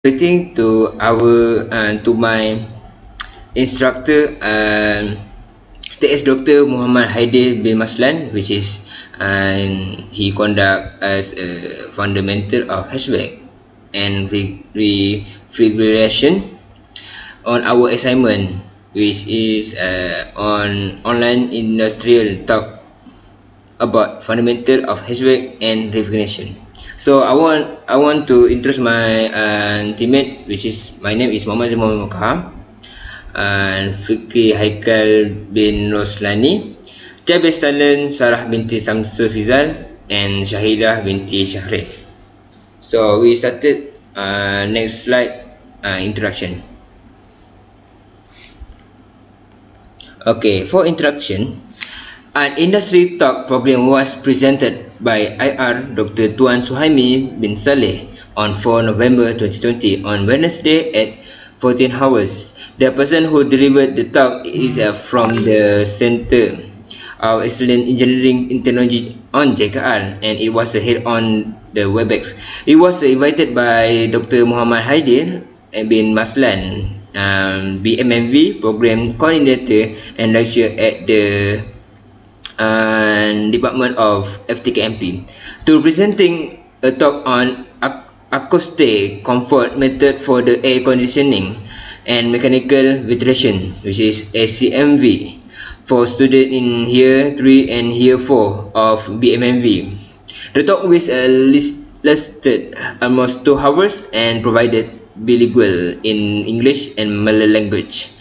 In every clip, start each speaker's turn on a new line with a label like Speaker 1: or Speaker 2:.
Speaker 1: Greeting to my instructor TS Dr. Muhammad Haidir bin Maslan, which is he conduct as a fundamental of Hvac and refrigeration on our assignment, which is on online industrial talk about fundamental of Hvac and refrigeration. So I want to introduce my teammate, which is my name is Muhammad Zaimul and FIKRI HAIKAL bin ROSLANI, JABESH TALAN Sarah binti SHAMSUL FIZAL, and SHAHIDAH binti Shahre. So we started. Next slide. Introduction. Okay, for introduction, an industry talk program was presented by IR Dr. Tuan Suhaimi bin Saleh on 4 November 2020 on Wednesday at 14 hours. The person who delivered the talk is from the Center of Excellent Engineering and Technology on JKR, and it was held on the WebEx. It was invited by Dr. Muhammad Haidir bin Maslan, BMMV program coordinator and lecturer at the Department of FTKMP, to presenting a talk on acoustic comfort method for the air conditioning and mechanical ventilation, which is ACMV, for students in year 3 and year 4 of BMMV. The talk was lasted almost 2 hours and provided bilingual in English and Malay language,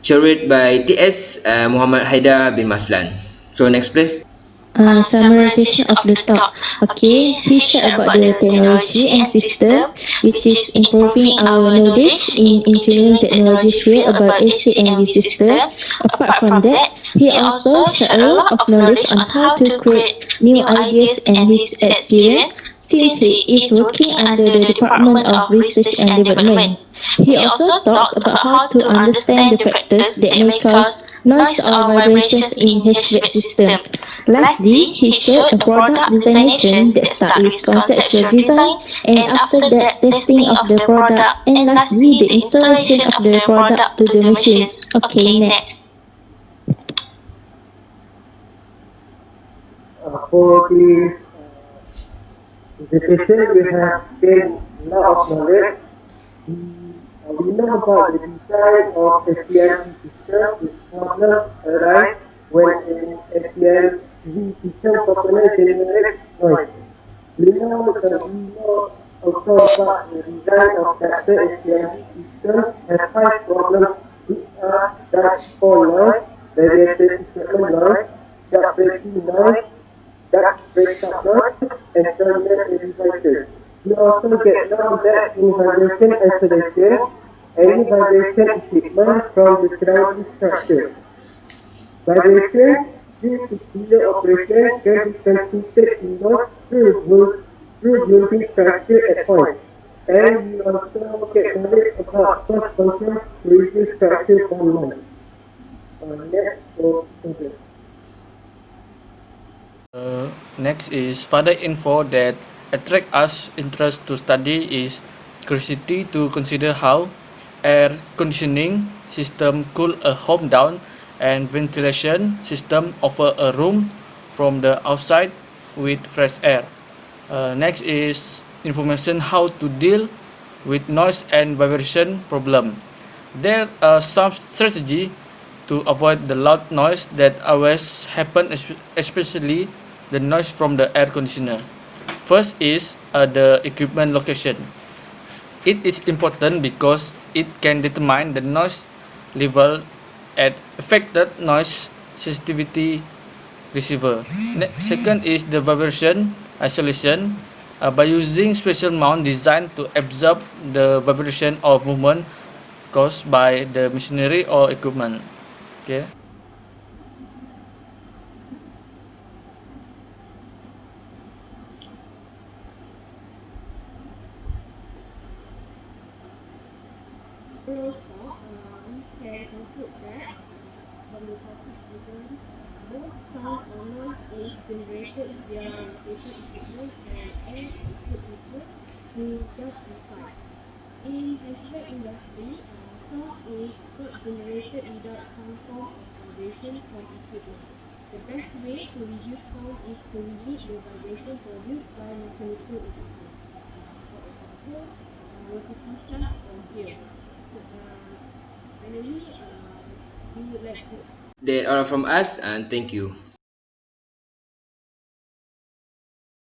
Speaker 1: chaired by TS Muhammad Haidar bin Maslan. So next please.
Speaker 2: Summarization of the talk. Okay, he shared about the technology and system which is improving our knowledge in engineering technology field about AC and V system. Apart from that, he also shared a lot of knowledge on how to create new ideas and his experience since he is working under the Department of Research and Development. He also talks about how to understand the factors that may cause noise or vibrations in HVAC system. Lastly, he showed a product designation that starts with conceptual design and after that testing of the product and lastly the installation of the product to the machines. Okay, next.
Speaker 3: For the presentation, we have gained a lot of knowledge. We know about the design of SPLC system, which problems arise when an SPLC system component generates noise. We know also about the design of capital SPLC system has 5 problems, which are dipole noise, radiated equipment noise, duct breaking noise, duct breakup noise, and terminal devices. We also get know that in vibration isolation, any vibration equipment from the surrounding structure. Vibration due to serial operation can be transmitted indoors through building structure at points. And we also get knowledge about source functions to reduce structure from noise. Next,
Speaker 4: Next is further info that attract us interest to study is curiosity to consider how air conditioning system cool a home down and ventilation system offer a room from the outside with fresh air. Next is information how to deal with noise and vibration problem. There are some strategy to avoid the loud noise that always happen, especially the noise from the air conditioner. First is the equipment location. It is important because it can determine the noise level at affected noise sensitivity receiver. Second is the vibration isolation. By using special mount designed to absorb the vibration of movement caused by the machinery or equipment. Okay.
Speaker 5: We can conclude that from the topic given, both sound or noise is generated via rotation equipment and air exit method to justify. In HVAC industry, sound is not generated without some form of vibration from equipment. The best way to reduce sound is to limit the vibration produced by mechanical equipment. For example, rotating shaft or gear. So, finally, we would like to
Speaker 1: They are from us, and thank you.